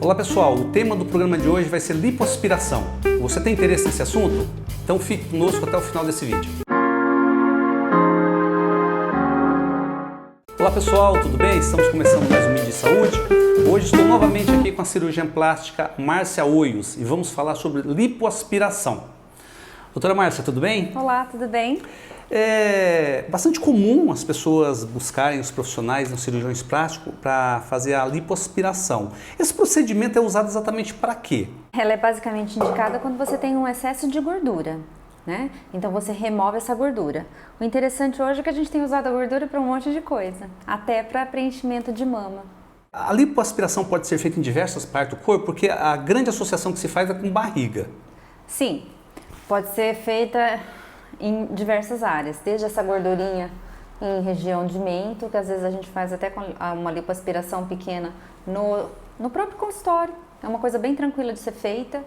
Olá pessoal, o tema do programa de hoje vai ser lipoaspiração. Você tem interesse nesse assunto? Então fique conosco até o final desse vídeo. Olá pessoal, tudo bem? Estamos começando mais um vídeo de saúde. Hoje estou novamente aqui com a cirurgiã plástica Márcia Hoyos e vamos falar sobre lipoaspiração. Doutora Márcia, tudo bem? Olá, tudo bem? É bastante comum as pessoas buscarem os profissionais, os cirurgiões plásticos, para fazer a lipoaspiração. Esse procedimento é usado exatamente para quê? Ela é basicamente indicada quando você tem um excesso de gordura, né? Então você remove essa gordura. O interessante hoje é que a gente tem usado a gordura para um monte de coisa, até para preenchimento de mama. A lipoaspiração pode ser feita em diversas partes do corpo, porque a grande associação que se faz é com barriga. Sim, pode ser feita em diversas áreas, desde essa gordurinha em região de mento, que às vezes a gente faz até com uma lipoaspiração pequena no próprio consultório. É uma coisa bem tranquila de ser feita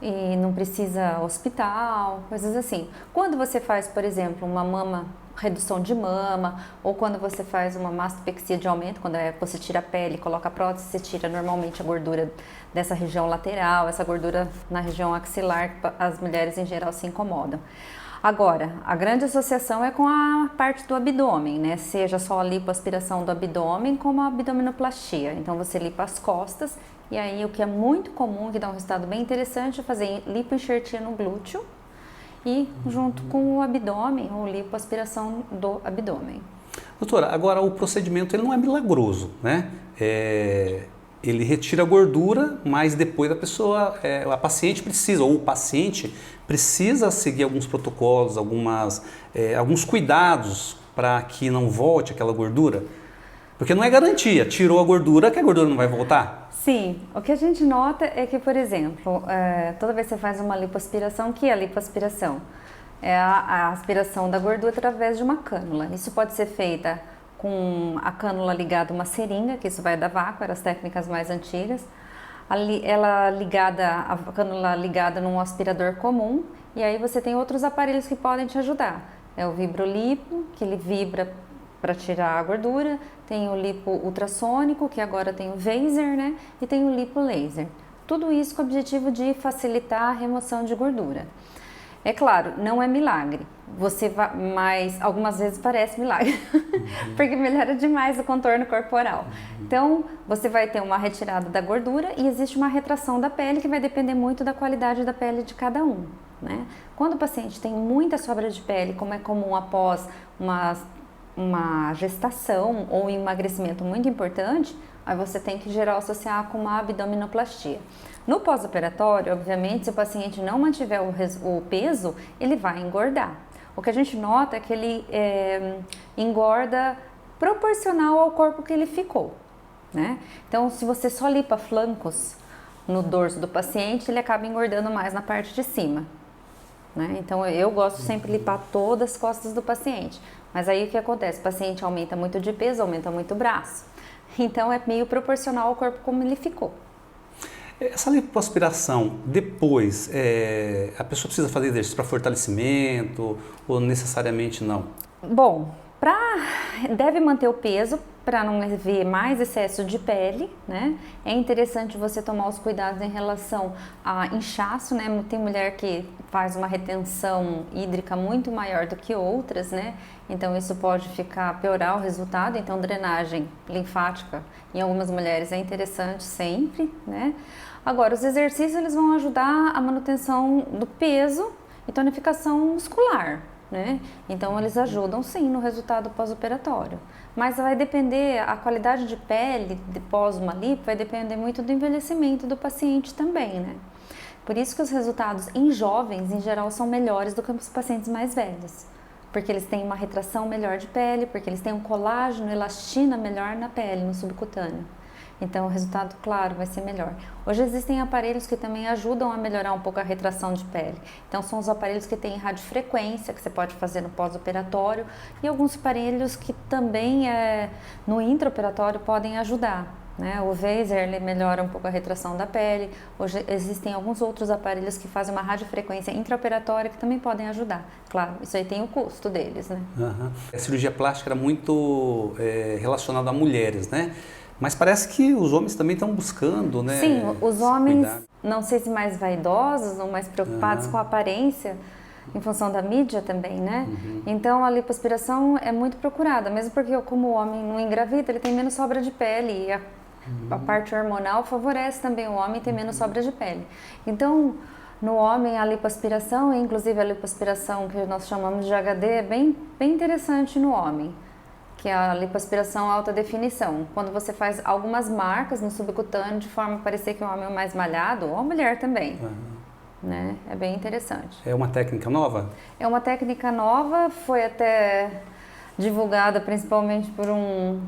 e não precisa hospital, coisas assim. Quando você faz, por exemplo, uma redução de mama, ou quando você faz uma mastopexia de aumento, quando você tira a pele, coloca a prótese, você tira normalmente a gordura dessa região lateral, essa gordura na região axilar, que as mulheres em geral se incomodam. Agora, a grande associação é com a parte do abdômen, né? Seja só a lipoaspiração do abdômen, como a abdominoplastia. Então você limpa as costas e aí o que é muito comum, que dá um resultado bem interessante, é fazer lipoenxertia no glúteo e junto com o abdômen, ou lipoaspiração do abdômen. Doutora, agora o procedimento ele não é milagroso, né? Ele retira a gordura, mas depois a paciente precisa, ou o paciente precisa seguir alguns protocolos, alguns cuidados para que não volte aquela gordura. Porque não é garantia, tirou a gordura, que a gordura não vai voltar? Sim, o que a gente nota é que, por exemplo, toda vez que você faz uma lipoaspiração, o que é a lipoaspiração? É a aspiração da gordura através de uma cânula. Isso pode ser feita com a cânula ligada a uma seringa, que isso vai dar vácuo, eram as técnicas mais antigas. A cânula ligada num aspirador comum, e aí você tem outros aparelhos que podem te ajudar. É o vibrolipo, que ele vibra para tirar a gordura, tem o lipo ultrassônico, que agora tem o Vaser, né? E tem o lipo laser. Tudo isso com o objetivo de facilitar a remoção de gordura. É claro, não é milagre, mas algumas vezes parece milagre, porque melhora demais o contorno corporal. Então, você vai ter uma retirada da gordura e existe uma retração da pele que vai depender muito da qualidade da pele de cada um, né? Quando o paciente tem muita sobra de pele, como é comum após uma gestação ou um emagrecimento muito importante, aí você tem que geral associar com uma abdominoplastia. No pós-operatório, obviamente, se o paciente não mantiver o peso, ele vai engordar. O que a gente nota é que ele engorda proporcional ao corpo que ele ficou, né? Então, se você só lipa flancos no dorso do paciente, ele acaba engordando mais na parte de cima, né? Então, eu gosto sempre de limpar todas as costas do paciente. Mas aí o que acontece? O paciente aumenta muito de peso, aumenta muito o braço. Então, é meio proporcional ao corpo como ele ficou. Essa lipoaspiração, depois, a pessoa precisa fazer exercício para fortalecimento ou necessariamente não? Bom, deve manter o peso para não haver mais excesso de pele, né? É interessante você tomar os cuidados em relação a inchaço, né? Tem mulher que faz uma retenção hídrica muito maior do que outras, né? Então isso pode piorar o resultado. Então drenagem linfática em algumas mulheres é interessante sempre, né? Agora, os exercícios eles vão ajudar a manutenção do peso e tonificação muscular, né? Então eles ajudam sim no resultado pós-operatório, mas vai depender, a qualidade de pele pós uma lipo vai depender muito do envelhecimento do paciente também, né? Por isso que os resultados em jovens em geral são melhores do que os pacientes mais velhos, porque eles têm uma retração melhor de pele, porque eles têm um colágeno, elastina melhor na pele, no subcutâneo. Então o resultado, claro, vai ser melhor. Hoje existem aparelhos que também ajudam a melhorar um pouco a retração de pele. Então são os aparelhos que têm radiofrequência, que você pode fazer no pós-operatório, e alguns aparelhos que também no intraoperatório podem ajudar, né? O Vaser ele melhora um pouco a retração da pele. Hoje existem alguns outros aparelhos que fazem uma radiofrequência intraoperatória que também podem ajudar. Claro, isso aí tem o custo deles, né? A cirurgia plástica era muito relacionada a mulheres, né? Mas parece que os homens também estão buscando, né? Sim, os homens, cuidar. não sei se mais vaidosos ou mais preocupados com a aparência, em função da mídia também, né? Então a lipoaspiração é muito procurada, mesmo porque como o homem não engravida, ele tem menos sobra de pele e a parte hormonal favorece também o homem ter menos sobra de pele. Então, no homem a lipoaspiração, inclusive a lipoaspiração que nós chamamos de HD, é bem interessante no homem, que é a lipoaspiração alta definição. Quando você faz algumas marcas no subcutâneo de forma a parecer que o homem é mais malhado, ou a mulher também. Né? É bem interessante. É uma técnica nova? É uma técnica nova, foi até divulgada principalmente por um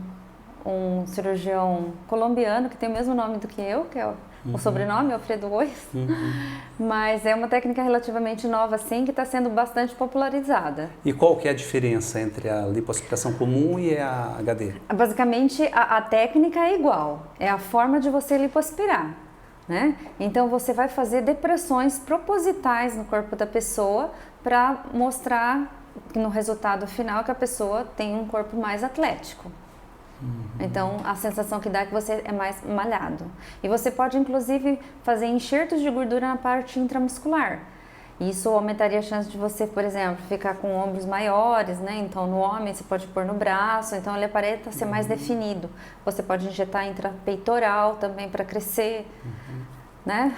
cirurgião colombiano que tem o mesmo nome do que eu, que é o sobrenome, Alfredo Ois. Mas é uma técnica relativamente nova, sim, que está sendo bastante popularizada. E qual que é a diferença entre a lipoaspiração comum e a HD? Basicamente, a técnica é igual, é a forma de você lipoaspirar. Né? Então você vai fazer depressões propositais no corpo da pessoa para mostrar no resultado final que a pessoa tem um corpo mais atlético. Então a sensação que dá é que você é mais malhado. E você pode inclusive fazer enxertos de gordura na parte intramuscular. Isso aumentaria a chance de você, por exemplo, ficar com ombros maiores, né? Então no homem você pode pôr no braço, então ele aparenta ser mais definido. Você pode injetar intrapeitoral também para crescer, né?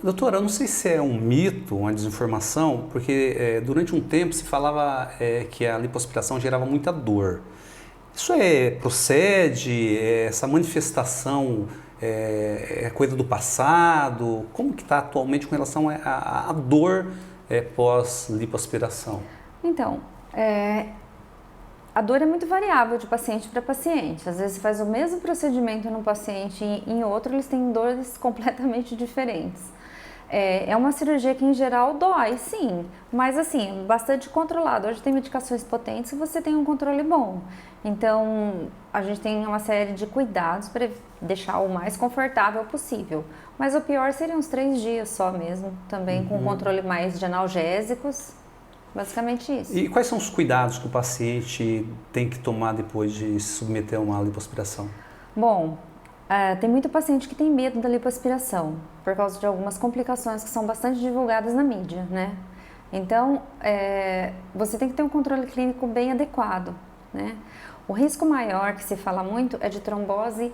Doutora, eu não sei se é um mito, uma desinformação, porque durante um tempo se falava que a lipoaspiração gerava muita dor. Isso procede? Essa manifestação é coisa do passado? Como que está atualmente com relação à dor pós-lipoaspiração? Então, a dor é muito variável de paciente para paciente. Às vezes faz o mesmo procedimento num paciente e em outro eles têm dores completamente diferentes. É uma cirurgia que em geral dói, sim, mas assim, bastante controlado. Hoje tem medicações potentes e você tem um controle bom. Então, a gente tem uma série de cuidados para deixar o mais confortável possível. Mas o pior seriam uns 3 dias só mesmo, também com controle mais de analgésicos. Basicamente isso. E quais são os cuidados que o paciente tem que tomar depois de se submeter a uma lipoaspiração? Bom, tem muito paciente que tem medo da lipoaspiração, por causa de algumas complicações que são bastante divulgadas na mídia, né? Então, você tem que ter um controle clínico bem adequado, né? O risco maior que se fala muito é de trombose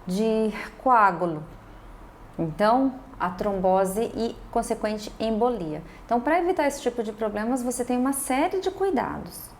de coágulo. Então, a trombose e consequente embolia. Então, para evitar esse tipo de problemas, você tem uma série de cuidados.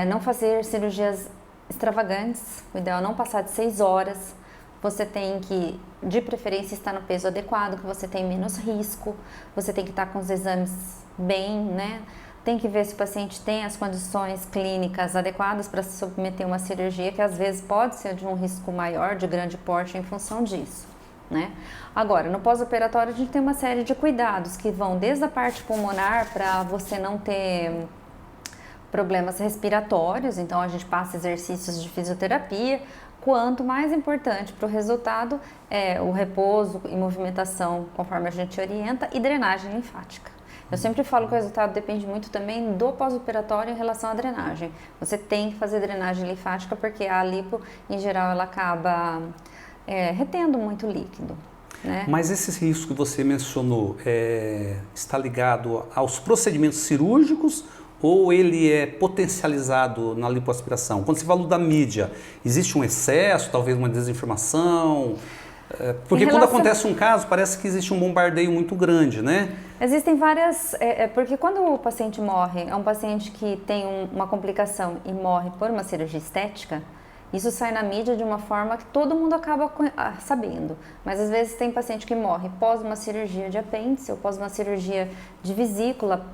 Não fazer cirurgias extravagantes, o ideal é não passar de 6 horas. Você tem que, de preferência, estar no peso adequado, que você tem menos risco. Você tem que estar com os exames bem, né? Tem que ver se o paciente tem as condições clínicas adequadas para se submeter a uma cirurgia, que às vezes pode ser de um risco maior, de grande porte, em função disso. Né? Agora, no pós-operatório a gente tem uma série de cuidados que vão desde a parte pulmonar para você não ter problemas respiratórios, então a gente passa exercícios de fisioterapia, quanto mais importante para o resultado é o repouso e movimentação conforme a gente orienta e drenagem linfática. Eu sempre falo que o resultado depende muito também do pós-operatório em relação à drenagem. Você tem que fazer drenagem linfática porque a lipo, em geral, ela acaba retendo muito líquido. Né? Mas esse risco que você mencionou está ligado aos procedimentos cirúrgicos ou ele é potencializado na lipoaspiração? Quando você falou da mídia, existe um excesso, talvez uma desinformação? Porque quando acontece um caso, parece que existe um bombardeio muito grande, né? Existem várias... porque quando o paciente morre, é um paciente que tem uma complicação e morre por uma cirurgia estética, isso sai na mídia de uma forma que todo mundo acaba sabendo. Mas às vezes tem paciente que morre pós uma cirurgia de apêndice ou pós uma cirurgia de vesícula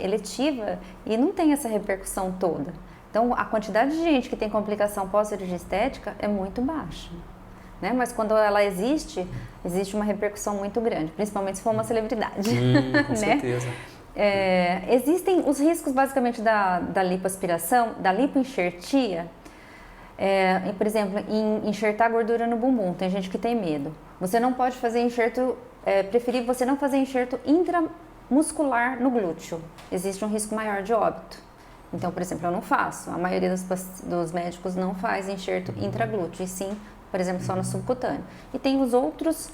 eletiva e não tem essa repercussão toda. Então a quantidade de gente que tem complicação pós-cirurgia estética é muito baixa. Né? Mas quando ela existe uma repercussão muito grande, principalmente se for uma celebridade. Com certeza. Existem os riscos basicamente da lipoaspiração, da lipoenxertia. Por exemplo, enxertar gordura no bumbum, tem gente que tem medo. Você não pode fazer enxerto, preferível você não fazer enxerto intramuscular no glúteo. Existe um risco maior de óbito. Então, por exemplo, eu não faço. A maioria dos médicos não faz enxerto intraglúteo, e sim por exemplo, só no subcutâneo. E tem os outros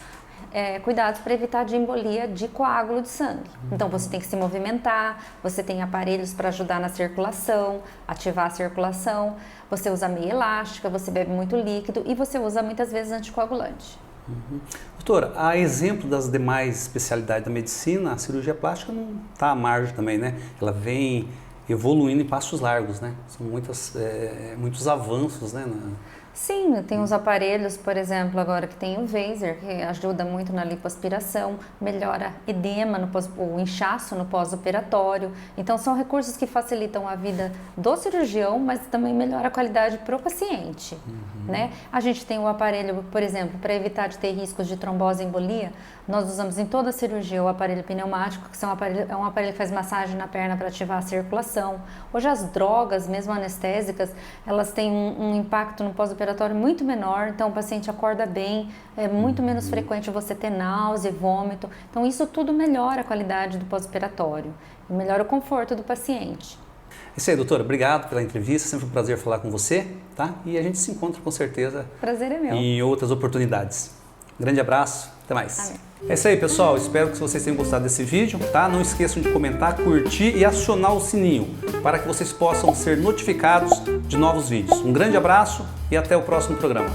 cuidados para evitar de embolia de coágulo de sangue. Então você tem que se movimentar, você tem aparelhos para ajudar na circulação, ativar a circulação, você usa meia elástica, você bebe muito líquido e você usa muitas vezes anticoagulante. Doutora, a exemplo das demais especialidades da medicina, a cirurgia plástica não está à margem também, né? Ela vem evoluindo em passos largos, né? São muitos avanços, né? Sim, tem os aparelhos, por exemplo, agora que tem o Vaser, que ajuda muito na lipoaspiração, melhora edema, o inchaço no pós-operatório. Então, são recursos que facilitam a vida do cirurgião, mas também melhora a qualidade para o paciente. Né? A gente tem o aparelho, por exemplo, para evitar de ter riscos de trombose e embolia, nós usamos em toda a cirurgia o aparelho pneumático, que é um aparelho que faz massagem na perna para ativar a circulação. Hoje as drogas, mesmo anestésicas, elas têm um impacto no pós-operatório muito menor, então o paciente acorda bem, é muito menos frequente você ter náusea, vômito. Então isso tudo melhora a qualidade do pós-operatório e melhora o conforto do paciente. É isso aí, doutora. Obrigado pela entrevista. Sempre um prazer falar com você, tá? E a gente se encontra com certeza. Prazer é meu. Em outras oportunidades. Grande abraço. Até mais. Amém. É isso aí, pessoal. Espero que vocês tenham gostado desse vídeo, tá? Não esqueçam de comentar, curtir e acionar o sininho para que vocês possam ser notificados de novos vídeos. Um grande abraço e até o próximo programa.